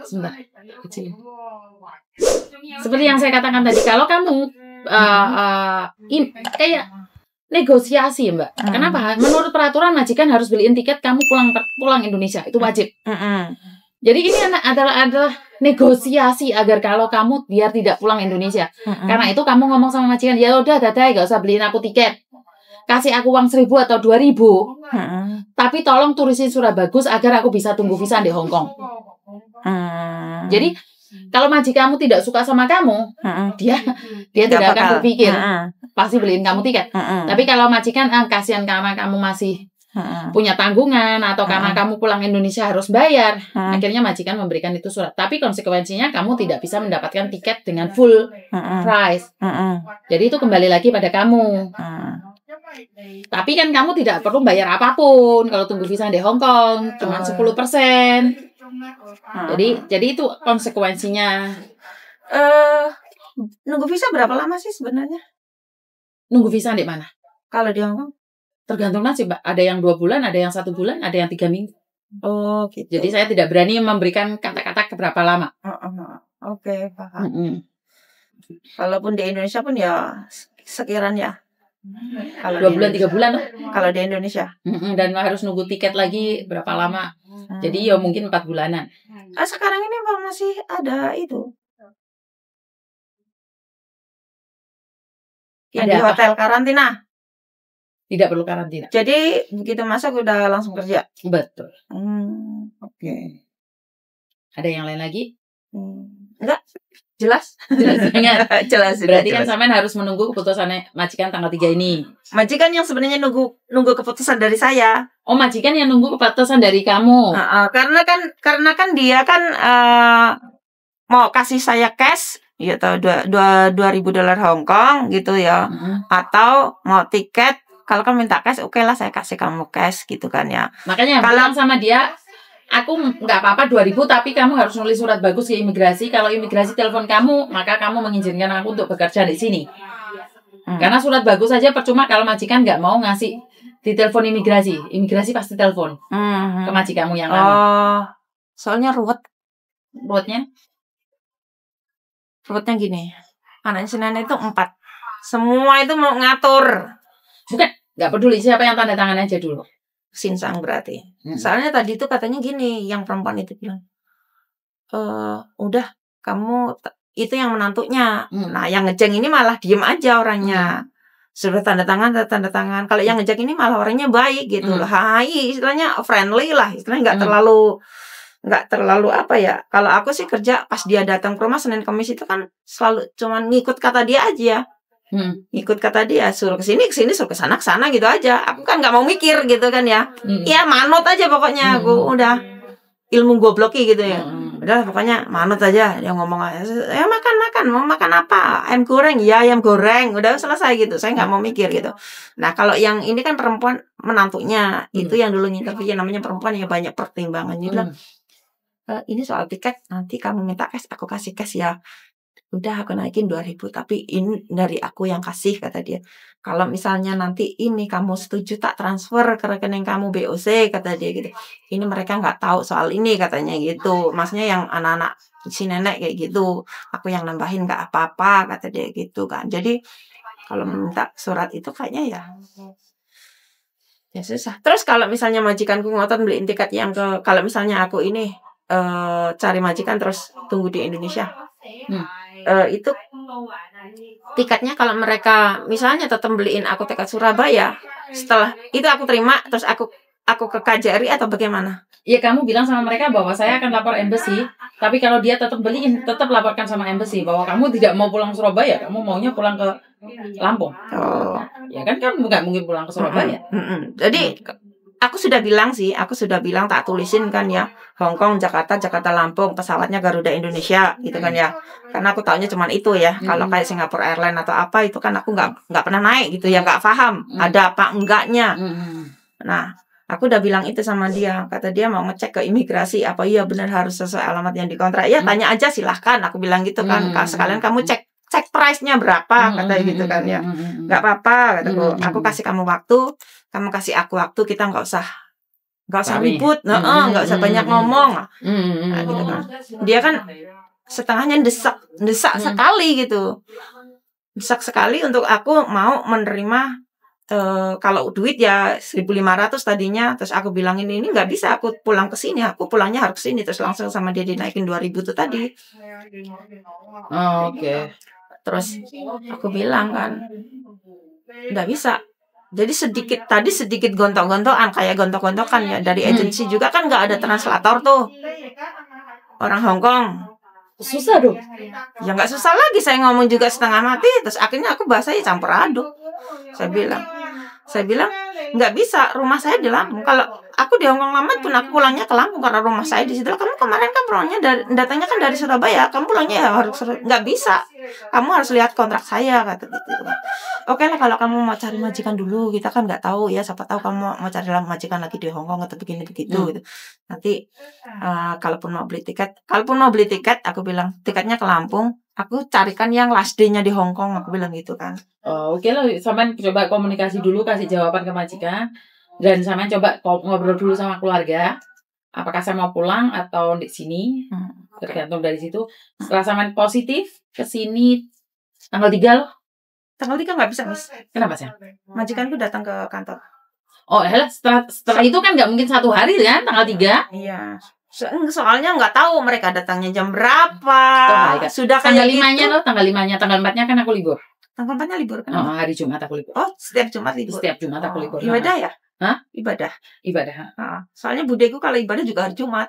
Sebentar, kecil. Seperti yang saya katakan tadi, kalau kamu kayak negosiasi, Mbak. Kenapa? Menurut peraturan majikan harus beliin tiket kamu pulang Indonesia, itu wajib. Jadi ini adalah negosiasi agar kalau kamu biar tidak pulang Indonesia. Karena itu kamu ngomong sama majikan, ya udah dadai, gak usah beliin aku tiket. Kasih aku uang 1.000 atau 2.000. Tapi tolong tulisin surat bagus agar aku bisa tunggu visa di Hong Kong. Jadi kalau majikanmu tidak suka sama kamu, dia tidak akan berpikir pasti beliin kamu tiket. Tapi kalau majikan kasihan karena kamu masih punya tanggungan atau karena kamu pulang Indonesia harus bayar, akhirnya majikan memberikan itu surat. Tapi konsekuensinya kamu tidak bisa mendapatkan tiket dengan full price. Jadi itu kembali lagi pada kamu. Tapi kan kamu tidak perlu bayar apapun kalau tunggu visa di Hong Kong, cuma 10%. Jadi itu konsekuensinya. Nunggu visa berapa lama sih sebenarnya? Nunggu visa di mana? Kalau di Hong Kong? Tergantung nasib, Mbak. Ada yang 2 bulan, ada yang 1 bulan, ada yang 3 minggu. Oh, gitu. Jadi saya tidak berani memberikan kata-kata keberapa lama. Oke, paham. Kalaupun di Indonesia pun ya sekiranya. Kalau 2 bulan, 3 bulan. Kalau di Indonesia. Dan harus nunggu tiket lagi berapa lama. Jadi ya mungkin 4 bulanan. Sekarang ini masih ada itu. Yang di hotel karantina. Tidak perlu karantina. Jadi begitu masuk udah langsung kerja. Betul. Oke. Ada yang lain lagi? Enggak. Jelas. Jelas. Berarti kan sampean harus menunggu keputusan majikan tanggal 3 ini. Majikan yang sebenarnya nunggu keputusan dari saya. Oh, majikan yang nunggu keputusan dari kamu. Karena kan dia kan mau kasih saya cash, ya tahu $2.000 Hong Kong gitu ya. Atau mau tiket. Kalau kamu minta cash, oke lah saya kasih kamu cash gitu kan ya. Makanya bilang sama dia, aku nggak apa-apa 2.000, tapi kamu harus nulis surat bagus ke imigrasi. Kalau imigrasi telepon kamu, maka kamu mengizinkan aku untuk bekerja di sini. Karena surat bagus saja percuma kalau majikan nggak mau ngasih di telepon imigrasi. Imigrasi pasti telepon ke majikanmu yang lama. Soalnya ruwetnya gini. Anak nenek itu 4. Semua itu mau ngatur. Bukan, nggak peduli siapa yang tanda tangan aja dulu. Sinsang berarti. Soalnya tadi itu katanya gini, yang perempuan itu bilang, udah kamu itu yang menantunya. Nah, yang ngejeng ini malah diem aja orangnya. Sudah tanda tangan. Kalau yang ngejeng ini malah orangnya baik gitu loh. Hai, istilahnya friendly lah. Istilahnya nggak terlalu apa ya. Kalau aku sih kerja pas dia datang ke rumah Senin Kamis itu kan selalu cuman ngikut kata dia aja. Ikut kata dia, suruh kesini, suruh kesana gitu aja. Aku kan nggak mau mikir gitu kan ya. Ya manut aja pokoknya. Aku udah ilmu gobloki gitu ya. Udah pokoknya manut aja. Dia ngomong aja, ya makan, mau makan apa? Ayam goreng, ya ayam goreng. Udah selesai gitu. Saya nggak mau mikir gitu. Nah kalau yang ini kan perempuan menantunya, itu yang dulu interview namanya perempuan yang banyak pertimbangan. Dia bilang, ini soal tiket, nanti kamu minta cash, aku kasih cash ya. Udah aku naikin 2.000, tapi ini dari aku yang kasih, kata dia. Kalau misalnya nanti ini kamu setuju tak transfer ke rekening kamu BOC, kata dia gitu. Ini mereka nggak tahu soal ini, katanya gitu. Maksudnya yang anak-anak si nenek kayak gitu. Aku yang nambahin nggak apa-apa, kata dia gitu kan. Jadi kalau minta surat itu kayaknya ya susah. Terus kalau misalnya majikanku ngotot beliin tiket yang kalau misalnya aku ini cari majikan terus tunggu di Indonesia. Itu tiketnya kalau mereka misalnya tetap beliin aku tiket Surabaya, setelah itu aku terima terus aku ke KJRI atau bagaimana? Ya kamu bilang sama mereka bahwa saya akan lapor embassy, tapi kalau dia tetap beliin, tetap laporkan sama embassy bahwa kamu tidak mau pulang ke Surabaya, kamu maunya pulang ke Lampung. Ya kan kamu nggak mungkin pulang ke Surabaya. Jadi aku sudah bilang tak tulisin kan ya, Hong Kong, Jakarta, Lampung, pesawatnya Garuda Indonesia gitu kan ya. Karena aku taunya cuma itu ya. Kalau kayak Singapore Airlines atau apa itu kan aku nggak pernah naik gitu ya, nggak paham ada apa enggaknya. Nah, aku udah bilang itu sama dia. Kata dia mau ngecek ke imigrasi apa iya benar harus sesuai alamat yang dikontrak. Ya tanya aja silahkan. Aku bilang gitu kan. Sekalian kamu cek price-nya berapa, kata gitu kan ya. Nggak apa-apa, kataku. Aku kasih kamu waktu, kamu kasih aku waktu, kita nggak usah nggak usah ribut, nggak usah banyak ngomong. Nah, gitu kan. Dia kan setengahnya desak sekali gitu. Desak sekali untuk aku mau menerima kalau duit ya 1.500 tadinya, terus aku bilang ini nggak bisa aku pulang ke sini, aku pulangnya harus ke sini, terus langsung sama dia dinaikin 2.000 tuh tadi. Oke. Terus aku bilang kan nggak bisa. Jadi sedikit gontok-gontokan, kayak gontok-gontokan ya dari agensi juga kan nggak ada translator tuh orang Hong Kong. Susah dong. Ya nggak susah lagi, saya ngomong juga setengah mati, terus akhirnya aku bahasanya campur aduk. Saya bilang nggak bisa, rumah saya di Lampung. Kalau aku di Hong Kong lama pun aku pulangnya ke Lampung karena rumah saya di situ. Kamu kemarin kan pulangnya datangnya kan dari Surabaya, kamu pulangnya ya harus nggak bisa. Kamu harus lihat kontrak saya kata gitu. Oke lah, kalau kamu mau cari majikan dulu, kita kan nggak tahu ya, siapa tahu kamu mau cari majikan lagi di Hong Kong atau begini begitu gitu. Nanti kalaupun mau beli tiket, aku bilang tiketnya ke Lampung, aku carikan yang last day-nya di Hong Kong, aku bilang gitu kan. Oke lah, sampean coba komunikasi dulu, kasih jawaban ke majikan, dan sampean coba ngobrol dulu sama keluarga. Apakah saya mau pulang atau di sini? Tergantung dari situ. Setelah sampean positif ke sini tanggal 3 loh. Tanggal 3 nggak bisa, Miss. Kenapa sih? Majikanku datang ke kantor. Oh, setelah itu kan nggak mungkin 1 hari kan, tanggal 3. Iya. Soalnya nggak tahu mereka datangnya jam berapa. Sudah tanggal 5-nya loh, tanggal 5-nya, tanggal 4-nya kan aku libur. Tanggal 4-nya libur kan? Oh, hari Jumat aku libur. Oh, setiap Jumat libur. Setiap Jumat aku libur. Ibadah ya? Hah? Ibadah. Soalnya budeku kalau ibadah juga hari Jumat.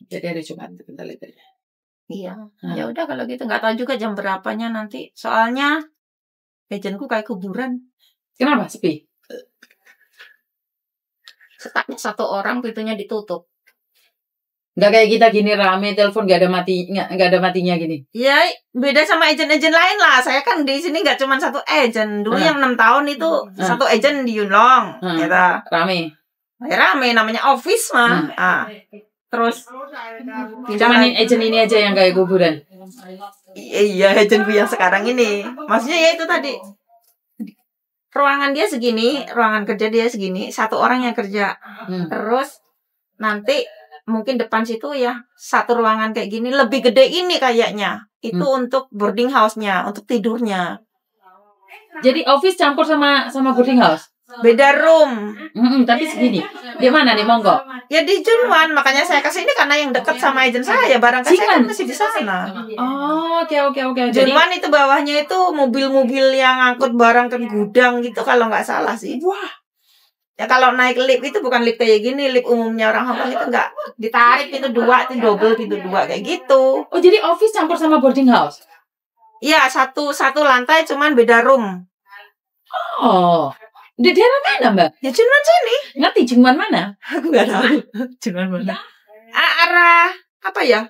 Jadi hari Jumat bentar lihat aja. Iya. Ya udah kalau gitu, nggak tahu juga jam berapanya nanti. Soalnya agentku kayak kuburan. Kenapa sepi? Setaknya 1 orang, pintunya ditutup. Nggak kayak kita gini rame telepon nggak ada matinya gini. Ya beda sama agen-agen lain lah. Saya kan di sini nggak cuma 1 agen. Dulu yang 6 tahun itu 1 agen di Yunlong. Gitu. Rame. Ya, rame namanya office mah. Terus cuman agen ini aja yang kayak kuburan. Iya, agenku yang sekarang ini. Maksudnya ya itu tadi. Ruangan dia segini, ruangan kerja dia segini, 1 orang yang kerja. Terus nanti mungkin depan situ ya 1 ruangan kayak gini, lebih gede ini kayaknya. Itu untuk boarding house-nya, untuk tidurnya. Jadi office campur sama boarding house. Beda room. Tapi segini. Di mana nih, monggo? Ya di Junwan, makanya saya kesini karena yang dekat sama agent saya. Barang saya kan masih di sana. Oh, oke. Junwan itu bawahnya itu mobil-mobil yang angkut barang ke gudang gitu kalau nggak salah sih. Wah. Ya kalau naik lift itu bukan lift kayak gini, lift umumnya orang Hong Kong itu nggak ditarik pintu 2, itu double pintu 2 kayak gitu. Oh, jadi office campur sama boarding house? Iya, satu lantai cuman beda room. Oh. Di daerah mana, Mbak? Ya Junwan sini. Ngerti Junwan mana? Aku nggak tahu. Junwan mana? Arah apa ya?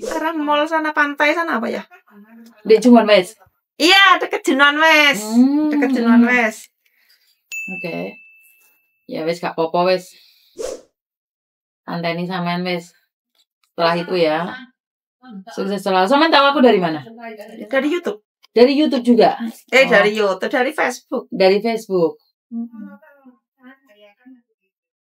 Arah mall sana, pantai sana apa ya? Di Junwan West. Iya, dekat Junwan West. Dekat Junwan West. Oke. Ya wes gak popo wes. Anteni sampean wes. Setelah itu ya. Sukses selalu. Sampean tahu aku dari mana? Dari YouTube. Dari YouTube juga. Dari YouTube, dari Facebook. Dari Facebook.